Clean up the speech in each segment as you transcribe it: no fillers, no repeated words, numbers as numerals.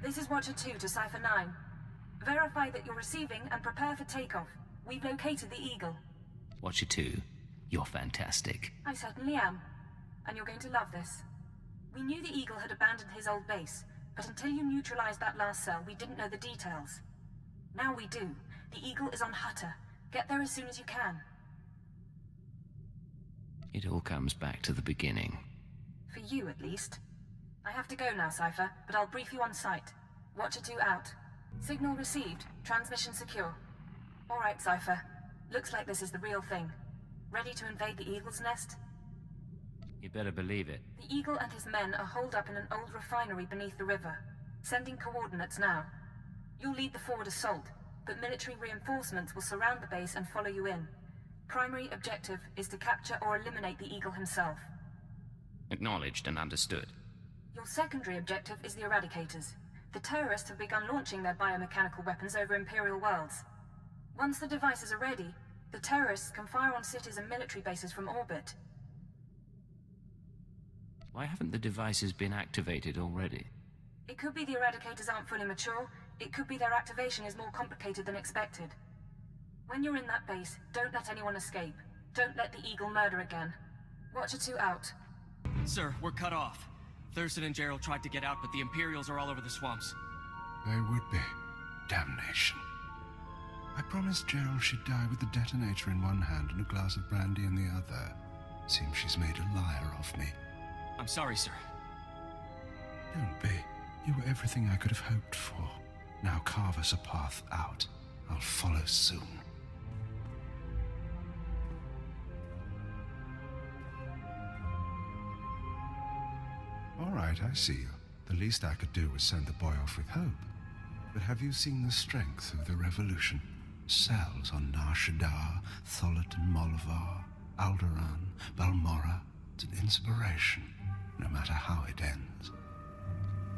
This is Watcher 2 to Cipher 9. Verify that you're receiving and prepare for takeoff. We've located the Eagle. Watcher 2, you're fantastic. I certainly am. And you're going to love this. We knew the Eagle had abandoned his old base, but until you neutralized that last cell, we didn't know the details. Now we do. The Eagle is on Hutter. Get there as soon as you can. It all comes back to the beginning. For you, at least. I have to go now, Cipher, but I'll brief you on site. Watcher 2 out. Signal received. Transmission secure. All right, Cipher. Looks like this is the real thing. Ready to invade the Eagle's nest? You better believe it. The Eagle and his men are holed up in an old refinery beneath the river. Sending coordinates now. You'll lead the forward assault, but military reinforcements will surround the base and follow you in. Primary objective is to capture or eliminate the Eagle himself. Acknowledged and understood. Your secondary objective is the Eradicators. The terrorists have begun launching their biomechanical weapons over Imperial worlds. Once the devices are ready, the terrorists can fire on cities and military bases from orbit. Why haven't the devices been activated already? It could be the Eradicators aren't fully mature. It could be their activation is more complicated than expected. When you're in that base, don't let anyone escape. Don't let the Eagle murder again. Watcher 2 out. Sir, we're cut off. Thurston and Gerald tried to get out, but the Imperials are all over the swamps. They would be. Damnation. I promised Gerald she'd die with the detonator in one hand and a glass of brandy in the other. Seems she's made a liar of me. I'm sorry, sir. Don't be. You were everything I could have hoped for. Now carve us a path out. I'll follow soon. All right, I see you. The least I could do was send the boy off with hope. But have you seen the strength of the revolution? Cells on Nar Shaddaa, Tholet and Molvar, Alderaan, Balmorra. It's an inspiration, no matter how it ends.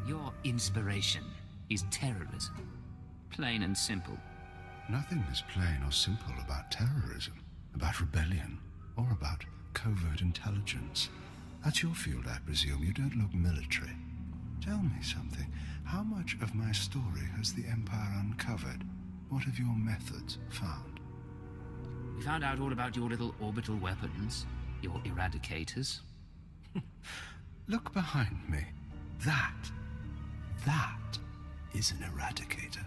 Your inspiration is terrorism. Plain and simple. Nothing is plain or simple about terrorism, about rebellion, or about covert intelligence. That's your field, I presume. You don't look military. Tell me something. How much of my story has the Empire uncovered? What have your methods found? We found out all about your little orbital weapons, your Eradicators. Look behind me. That is an Eradicator.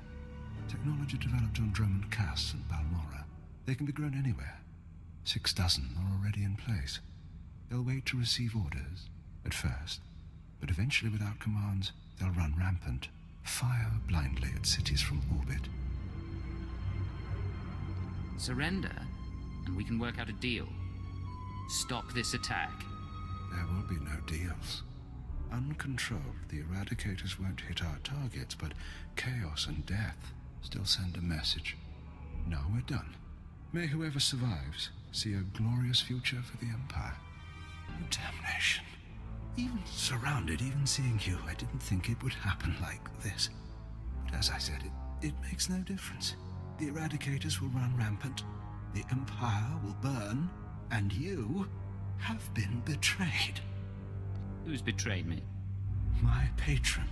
Technology developed on Drummond Cass and Balmorra. They can be grown anywhere. 6 dozen are already in place. They'll wait to receive orders, at first, but eventually without commands, they'll run rampant, fire blindly at cities from orbit. Surrender, and we can work out a deal. Stop this attack. There will be no deals. Uncontrolled, the Eradicators won't hit our targets, but chaos and death still send a message. Now we're done. May whoever survives see a glorious future for the Empire. Damnation. Even surrounded, even seeing you, I didn't think it would happen like this. But as I said, it makes no difference. The Eradicators will run rampant, the Empire will burn, and you have been betrayed. Who's betrayed me? My patron.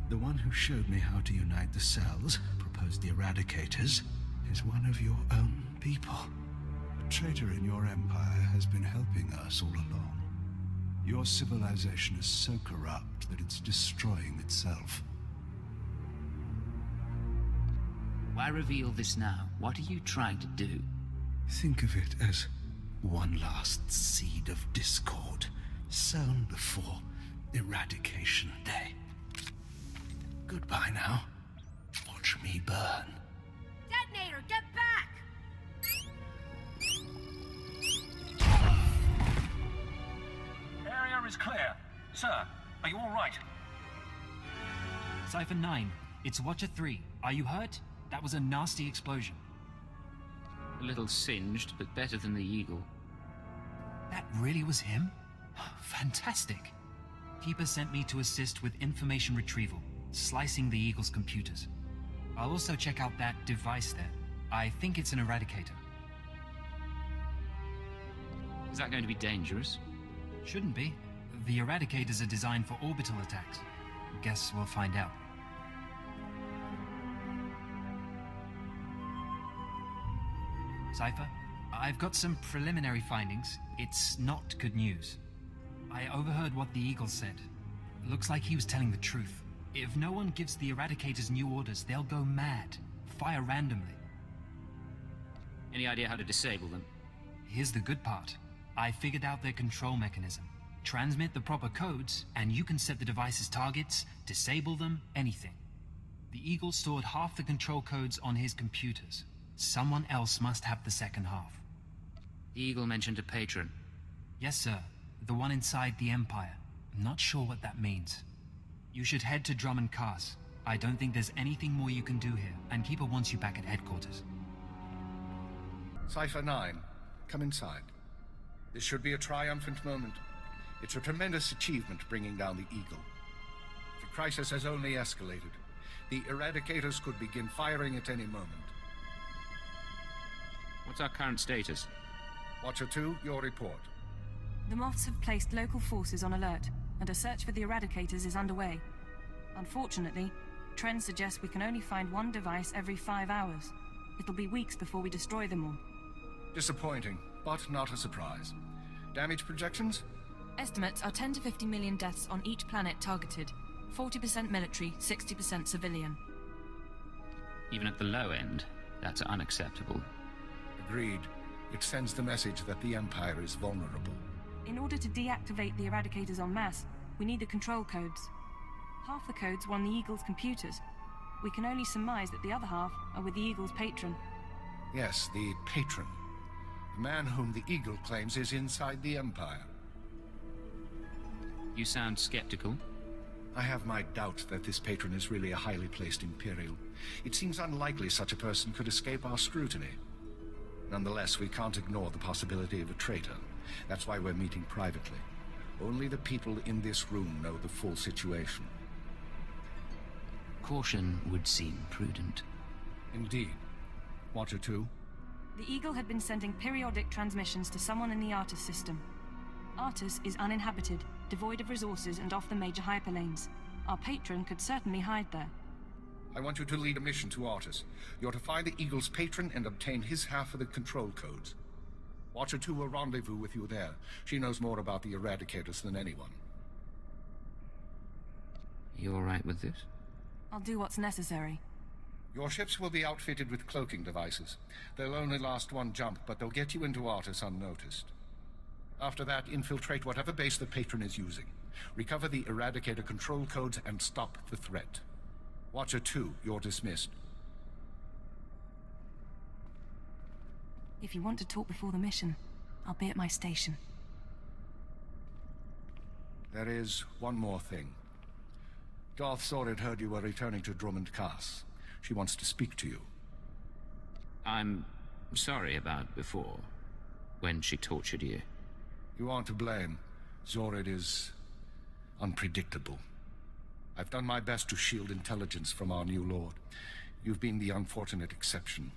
The one who showed me how to unite the cells, proposed the Eradicators, is one of your own people. A traitor in your empire has been helping us all along. Your civilization is so corrupt that it's destroying itself. Why reveal this now? What are you trying to do? Think of it as one last seed of discord, sown before Eradication Day. Goodbye now. Watch me burn. Detonator, get back! Area is clear. Sir, are you all right? Cipher 9, it's Watcher 3. Are you hurt? That was a nasty explosion. A little singed, but better than the Eagle. That really was him? Fantastic. Keeper sent me to assist with information retrieval, slicing the Eagle's computers. I'll also check out that device there. I think it's an Eradicator. Is that going to be dangerous? Shouldn't be. The Eradicators are designed for orbital attacks. Guess we'll find out. Cypher, I've got some preliminary findings. It's not good news. I overheard what the Eagle said. Looks like he was telling the truth. If no one gives the Eradicators new orders, they'll go mad. Fire randomly. Any idea how to disable them? Here's the good part. I figured out their control mechanism. Transmit the proper codes, and you can set the device's targets, disable them, anything. The Eagle stored half the control codes on his computers. Someone else must have the second half. The Eagle mentioned a patron. Yes, sir. The one inside the Empire. I'm not sure what that means. You should head to Drummond Cars. I don't think there's anything more you can do here, and Keeper wants you back at headquarters. Cypher 9, come inside. This should be a triumphant moment. It's a tremendous achievement bringing down the Eagle. The crisis has only escalated. The Eradicators could begin firing at any moment. What's our current status? Watcher 2, your report. The Moths have placed local forces on alert, and a search for the Eradicators is underway. Unfortunately, trends suggest we can only find one device every 5 hours. It'll be weeks before we destroy them all. Disappointing, but not a surprise. Damage projections? Estimates are 10 to 50 million deaths on each planet targeted. 40% military, 60% civilian. Even at the low end, that's unacceptable. Agreed. It sends the message that the Empire is vulnerable. In order to deactivate the Eradicators en masse, we need the control codes. Half the codes were on the Eagle's computers. We can only surmise that the other half are with the Eagle's patron. Yes, the patron. The man whom the Eagle claims is inside the Empire. You sound skeptical. I have my doubt that this patron is really a highly placed Imperial. It seems unlikely such a person could escape our scrutiny. Nonetheless, we can't ignore the possibility of a traitor. That's why we're meeting privately. Only the people in this room know the full situation. Caution would seem prudent. Indeed. Watcher 2? The Eagle had been sending periodic transmissions to someone in the Artus system. Artus is uninhabited, devoid of resources and off the major hyperlanes. Our patron could certainly hide there. I want you to lead a mission to Artus. You're to find the Eagle's patron and obtain his half of the control codes. Watcher 2 will rendezvous with you there. She knows more about the Eradicators than anyone. You all right with this? I'll do what's necessary. Your ships will be outfitted with cloaking devices. They'll only last one jump, but they'll get you into Artus unnoticed. After that, infiltrate whatever base the patron is using. Recover the Eradicator control codes and stop the threat. Watcher 2, you're dismissed. If you want to talk before the mission, I'll be at my station. There is one more thing. Darth Zorid heard you were returning to Drummond Cars. She wants to speak to you. I'm sorry about before, when she tortured you. You aren't to blame. Zorid is unpredictable. I've done my best to shield intelligence from our new lord. You've been the unfortunate exception.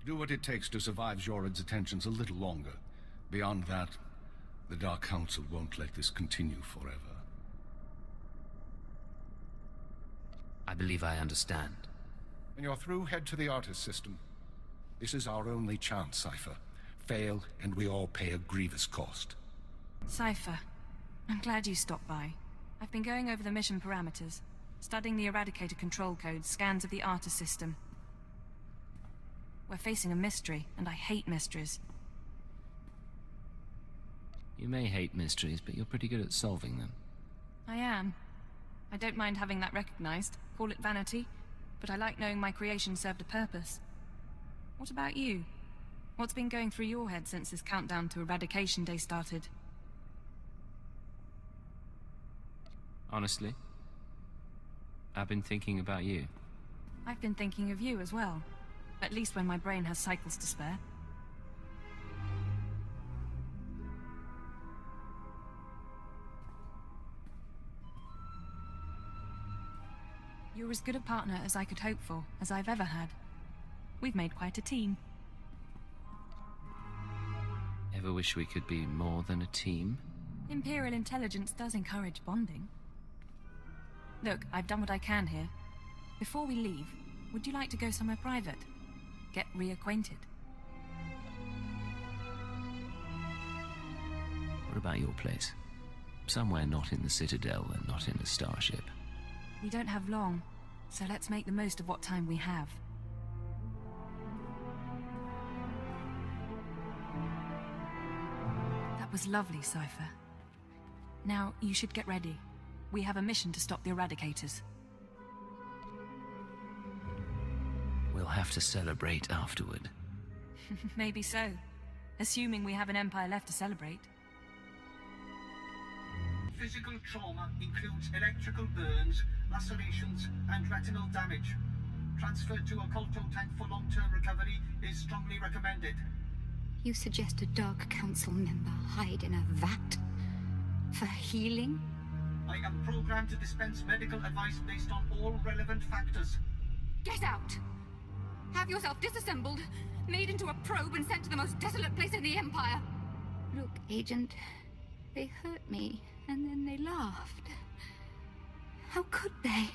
Do what it takes to survive Zorid's attentions a little longer. Beyond that, the Dark Council won't let this continue forever. I believe I understand. When you're through, head to the Artus system. This is our only chance, Cypher. Fail, and we all pay a grievous cost. Cypher, I'm glad you stopped by. I've been going over the mission parameters, studying the Eradicator control codes, scans of the Artus system. We're facing a mystery, and I hate mysteries. You may hate mysteries, but you're pretty good at solving them. I am. I don't mind having that recognized. Call it vanity, but I like knowing my creation served a purpose. What about you? What's been going through your head since this countdown to Eradication Day started? Honestly, I've been thinking about you. I've been thinking of you as well. At least when my brain has cycles to spare. You're as good a partner as I could hope for, as I've ever had. We've made quite a team. Ever wish we could be more than a team? Imperial intelligence does encourage bonding. Look, I've done what I can here. Before we leave, would you like to go somewhere private? Get reacquainted? What about your place? Somewhere not in the Citadel and not in a starship. We don't have long, so let's make the most of what time we have. That was lovely, Cypher. Now, you should get ready. We have a mission to stop the Eradicators. We'll have to celebrate afterward. Maybe so. Assuming we have an Empire left to celebrate. Physical trauma includes electrical burns, lacerations, and retinal damage. Transfer to a Colto tank for long-term recovery is strongly recommended. You suggest a Dark Council member hide in a vat? For healing? I am programmed to dispense medical advice based on all relevant factors. Get out! Have yourself disassembled, made into a probe and sent to the most desolate place in the Empire. Look, Agent, they hurt me, and then they laughed. How could they?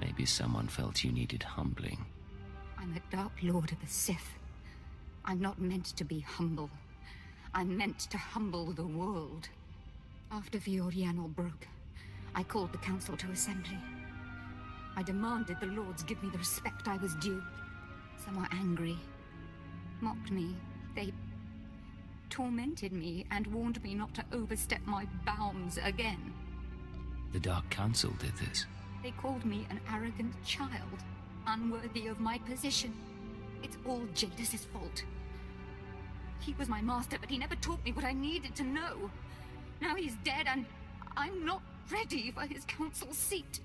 Maybe someone felt you needed humbling. I'm a Dark Lord of the Sith. I'm not meant to be humble. I'm meant to humble the world. After Vioriano broke, I called the Council to assembly. I demanded the Lords give me the respect I was due. Some were angry, mocked me. They tormented me and warned me not to overstep my bounds again. The Dark Council did this. They called me an arrogant child, unworthy of my position. It's all Jadis' fault. He was my master, but he never taught me what I needed to know. Now he's dead, and I'm not ready for his council seat.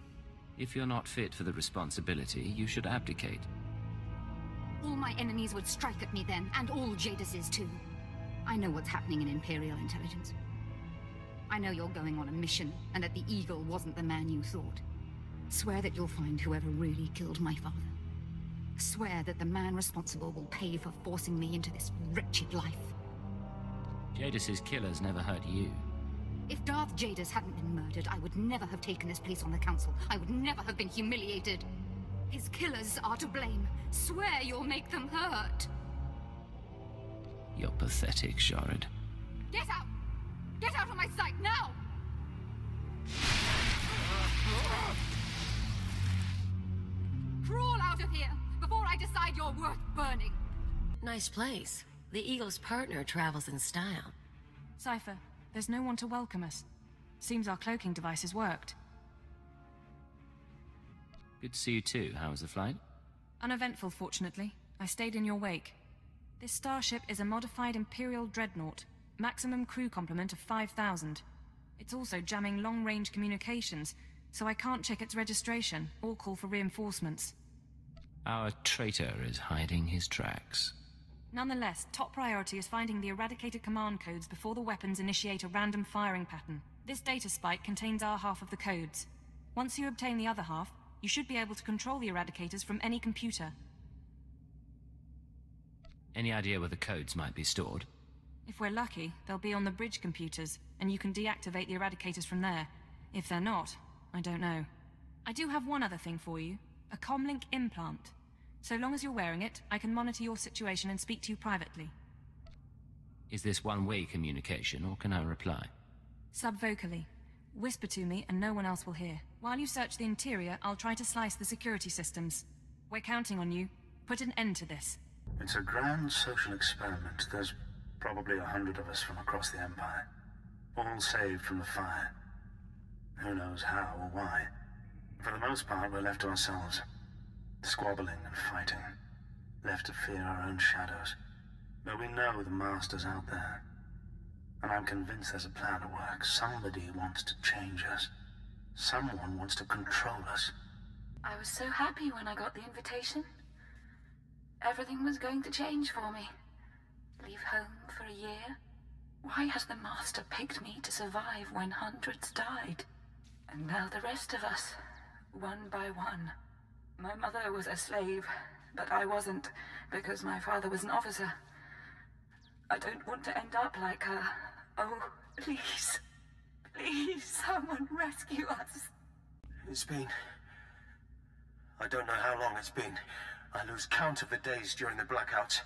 If you're not fit for the responsibility, you should abdicate. All my enemies would strike at me then, and all Jadis's too. I know what's happening in Imperial intelligence. I know you're going on a mission, and that the Eagle wasn't the man you thought. Swear that you'll find whoever really killed my father. Swear that the man responsible will pay for forcing me into this wretched life. Jadis's killers never hurt you. If Darth Jadis hadn't been murdered, I would never have taken this place on the Council. I would never have been humiliated. His killers are to blame. Swear you'll make them hurt. You're pathetic, Sharid. Get out! Get out of my sight, now! Crawl out of here, before I decide you're worth burning! Nice place. The Eagle's partner travels in style. Cypher, there's no one to welcome us. Seems our cloaking devices worked. Good to see you too. How was the flight? Uneventful, fortunately. I stayed in your wake. This starship is a modified Imperial dreadnought. Maximum crew complement of 5,000. It's also jamming long-range communications, so I can't check its registration or call for reinforcements. Our traitor is hiding his tracks. Nonetheless, top priority is finding the eradicated command codes before the weapons initiate a random firing pattern. This data spike contains our half of the codes. Once you obtain the other half, you should be able to control the eradicators from any computer. Any idea where the codes might be stored? If we're lucky, they'll be on the bridge computers, and you can deactivate the eradicators from there. If they're not, I don't know. I do have one other thing for you. A comlink implant. So long as you're wearing it, I can monitor your situation and speak to you privately. Is this one-way communication, or can I reply? Subvocally. Whisper to me and no one else will hear. While you search the interior, I'll try to slice the security systems. We're counting on you. Put an end to this. It's a grand social experiment. There's probably 100 of us from across the Empire. All saved from the fire. Who knows how or why. For the most part, we're left to ourselves. Squabbling and fighting. Left to fear our own shadows. But we know the Master's out there. And I'm convinced there's a plan at work. Somebody wants to change us. Someone wants to control us. I was so happy when I got the invitation. Everything was going to change for me. Leave home for a year? Why has the Master picked me to survive when hundreds died? And now the rest of us, one by one. My mother was a slave, but I wasn't, because my father was an officer. I don't want to end up like her. Oh, please. Please, someone rescue us. It's been... I don't know how long it's been. I lose count of the days during the blackouts.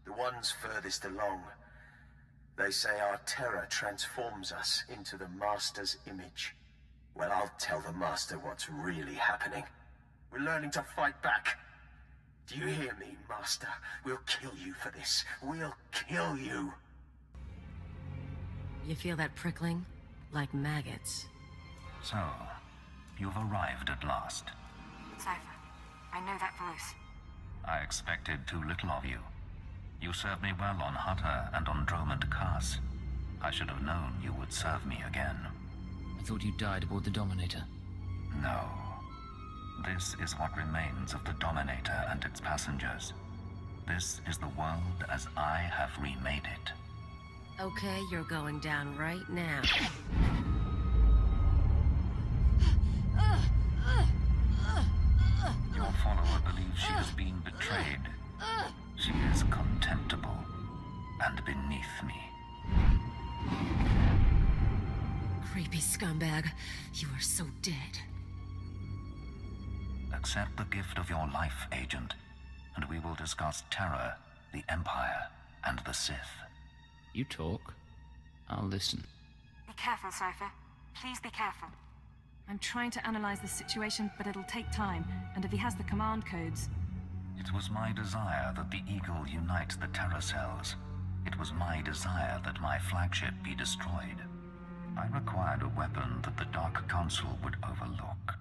The ones furthest along. They say our terror transforms us into the Master's image. Well, I'll tell the Master what's really happening. We're learning to fight back. Do you hear me, Master? We'll kill you for this. We'll kill you. You feel that prickling? Like maggots. So, you've arrived at last. Cypher, I know that voice. I expected too little of you. You served me well on Hutter and on Dromond Kaas. I should have known you would serve me again. I thought you died aboard the Dominator. No. This is what remains of the Dominator and its passengers. This is the world as I have remade it. Okay, you're going down right now. Your follower believes she is being betrayed. She is contemptible and beneath me. Creepy scumbag. You are so dead. Accept the gift of your life, Agent, and we will discuss terror, the Empire, and the Sith. You talk, I'll listen. Be careful, Cypher. Please be careful. I'm trying to analyze the situation, but it'll take time, and if he has the command codes... It was my desire that the Eagle unite the terror cells. It was my desire that my flagship be destroyed. I required a weapon that the Dark Council would overlook.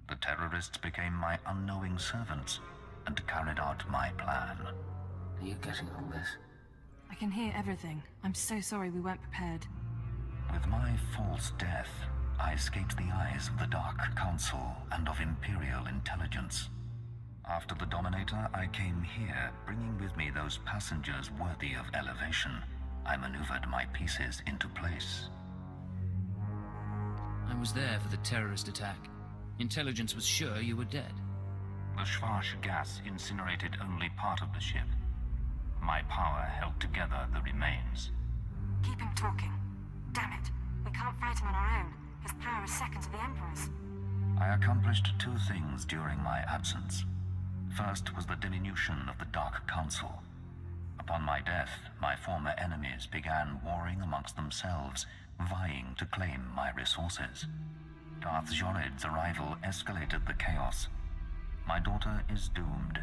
The terrorists became my unknowing servants and carried out my plan. Are you getting all this? I can hear everything. I'm so sorry we weren't prepared. With my false death, I escaped the eyes of the Dark Council and of Imperial intelligence. After the Dominator, I came here, bringing with me those passengers worthy of elevation. I maneuvered my pieces into place. I was there for the terrorist attack. Intelligence was sure you were dead. The Schwarz gas incinerated only part of the ship. My power held together the remains. Keep him talking. Damn it. We can't fight him on our own. His power is second to the Emperor's. I accomplished two things during my absence. First was the diminution of the Dark Council. Upon my death, my former enemies began warring amongst themselves, vying to claim my resources. Darth Jorid's arrival escalated the chaos. My daughter is doomed,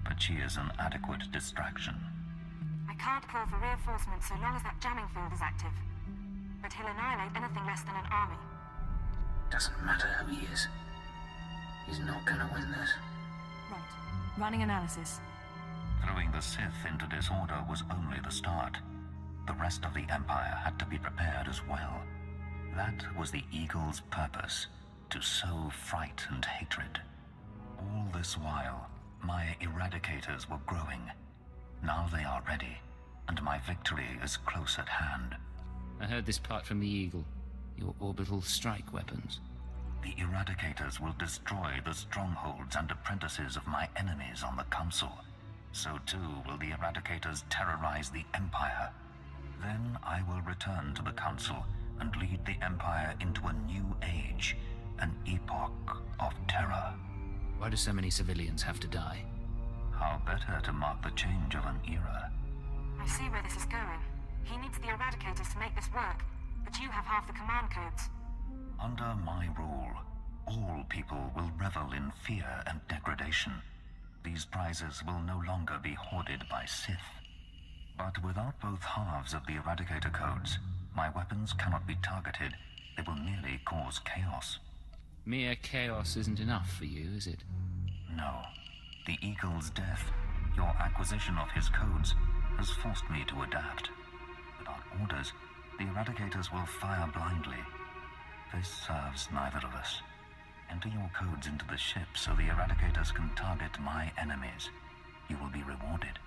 but she is an adequate distraction. I can't call for reinforcements so long as that jamming field is active. But he'll annihilate anything less than an army. Doesn't matter who he is. He's not gonna win this. Right. Running analysis. Throwing the Sith into disorder was only the start. The rest of the Empire had to be prepared as well. That was the Eagle's purpose, to sow fright and hatred. All this while, my Eradicators were growing. Now they are ready, and my victory is close at hand. I heard this part from the Eagle. Your orbital strike weapons. The Eradicators will destroy the strongholds and apprentices of my enemies on the Council. So too will the Eradicators terrorize the Empire. Then I will return to the Council and lead the Empire into a new age, an epoch of terror. Why do so many civilians have to die? How better to mark the change of an era? I see where this is going. He needs the Eradicators to make this work, but you have half the command codes. Under my rule, all people will revel in fear and degradation. These prizes will no longer be hoarded by Sith. But without both halves of the Eradicator codes, my weapons cannot be targeted. They will merely cause chaos. Mere chaos isn't enough for you, is it? No. The Eagle's death, your acquisition of his codes, has forced me to adapt. Without orders, the Eradicators will fire blindly. This serves neither of us. Enter your codes into the ship so the Eradicators can target my enemies. You will be rewarded.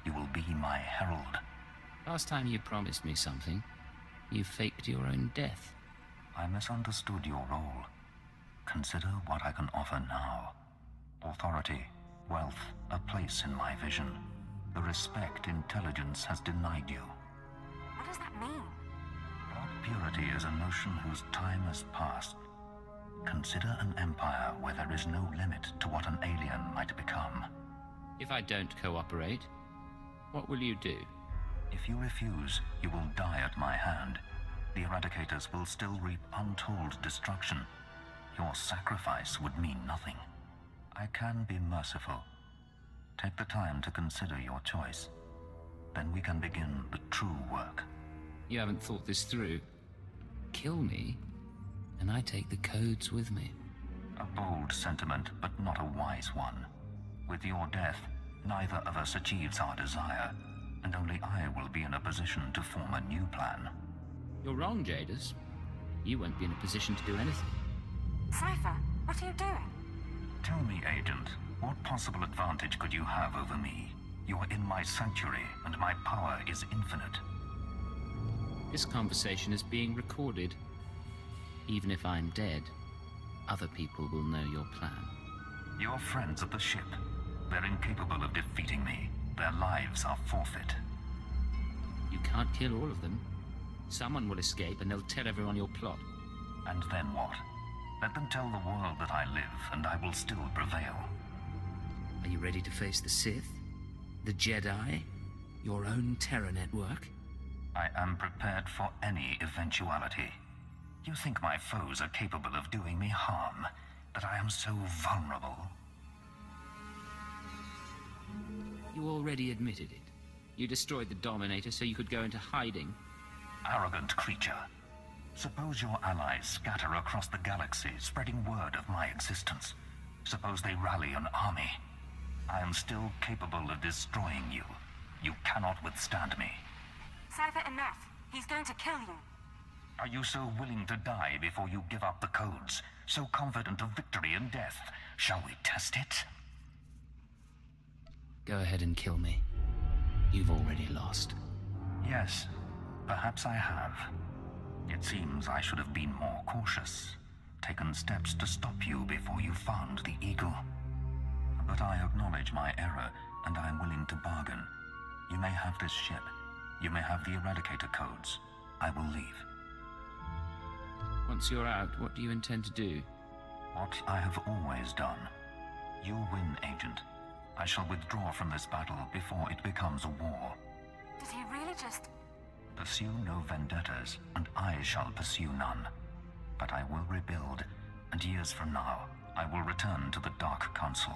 You will be my herald. Last time you promised me something, you faked your own death. I misunderstood your role. Consider what I can offer now. Authority, wealth, a place in my vision. The respect intelligence has denied you. What does that mean? Blood purity is a notion whose time has passed. Consider an empire where there is no limit to what an alien might become. If I don't cooperate, what will you do? If you refuse, you will die at my hand. The Eradicators will still reap untold destruction. Your sacrifice would mean nothing. I can be merciful. Take the time to consider your choice. Then we can begin the true work. You haven't thought this through. Kill me, and I take the codes with me. A bold sentiment, but not a wise one. With your death, neither of us achieves our desire, and only I will be in a position to form a new plan. You're wrong, Jadis. You won't be in a position to do anything. Cypher, what are you doing? Tell me, Agent, what possible advantage could you have over me? You're in my sanctuary, and my power is infinite. This conversation is being recorded. Even if I'm dead, other people will know your plan. Your friends at the ship. They're incapable of defeating me. Their lives are forfeit. You can't kill all of them. Someone will escape and they'll tell everyone your plot. And then what? Let them tell the world that I live, and I will still prevail. Are you ready to face the Sith? The Jedi? Your own terror network? I am prepared for any eventuality. You think my foes are capable of doing me harm, that I am so vulnerable? You already admitted it. You destroyed the Dominator so you could go into hiding. Arrogant creature. Suppose your allies scatter across the galaxy, spreading word of my existence. Suppose they rally an army. I am still capable of destroying you. You cannot withstand me. Cypher, enough. He's going to kill you. Are you so willing to die before you give up the codes? So confident of victory and death? Shall we test it? Go ahead and kill me. You've already lost. Yes, perhaps I have. It seems I should have been more cautious. Taken steps to stop you before you found the Eagle. But I acknowledge my error, and I am willing to bargain. You may have this ship. You may have the Eradicator codes. I will leave. Once you're out, what do you intend to do? What I have always done. You win, Agent. I shall withdraw from this battle before it becomes a war. Did he really just... Pursue no vendettas, and I shall pursue none. But I will rebuild, and years from now, I will return to the Dark Council.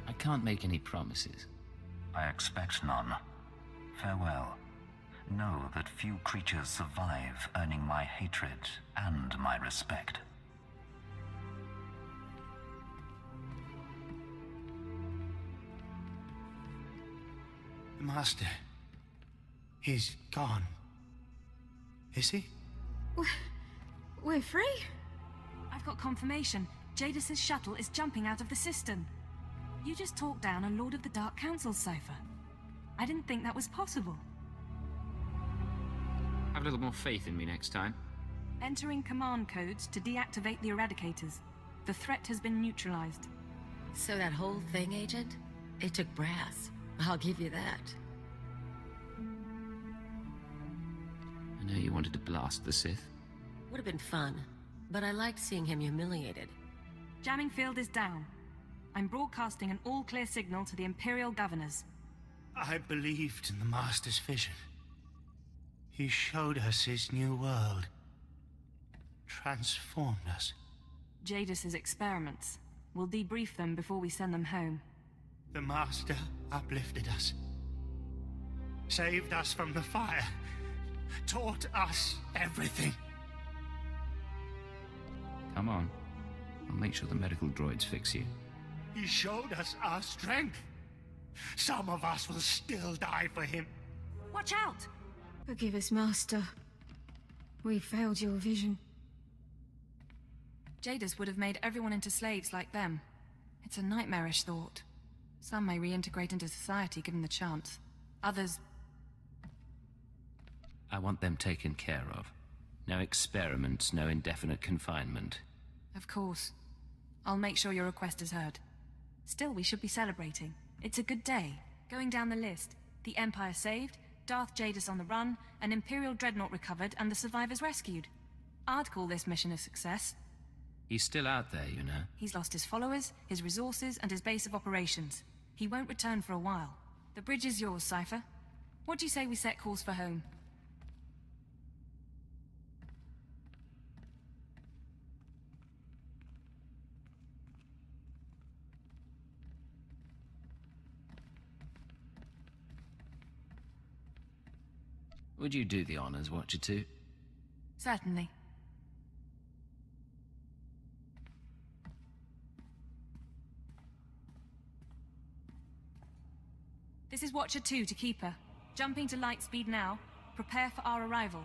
I can't make any promises. I expect none. Farewell. Know that few creatures survive, earning my hatred and my respect. The Master... he's gone. Is he? We're free? I've got confirmation. Jadis's shuttle is jumping out of the system. You just talked down a Lord of the Dark Council, Cypher. I didn't think that was possible. Have a little more faith in me next time. Entering command codes to deactivate the Eradicators. The threat has been neutralized. So that whole thing, Agent? It took brass. I'll give you that. I know you wanted to blast the Sith. Would have been fun, but I liked seeing him humiliated. Jamming field is down. I'm broadcasting an all-clear signal to the Imperial governors. I believed in the Master's vision. He showed us his new world. Transformed us. Jadis's experiments. We'll debrief them before we send them home. The Master uplifted us. Saved us from the fire. Taught us everything. Come on. I'll make sure the medical droids fix you. He showed us our strength. Some of us will still die for him. Watch out! Forgive us, Master. We failed your vision. Jadis would have made everyone into slaves like them. It's a nightmarish thought. Some may reintegrate into society given the chance. Others... I want them taken care of. No experiments, no indefinite confinement. Of course. I'll make sure your request is heard. Still, we should be celebrating. It's a good day. Going down the list. The Empire saved, Darth Jadis on the run, an Imperial dreadnought recovered, and the survivors rescued. I'd call this mission a success. He's still out there, you know. He's lost his followers, his resources, and his base of operations. He won't return for a while. The bridge is yours, Cypher. What do you say we set course for home? Would you do the honors, Watcher 2? Certainly. This is Watcher 2 to Keeper. Jumping to light speed now. Prepare for our arrival.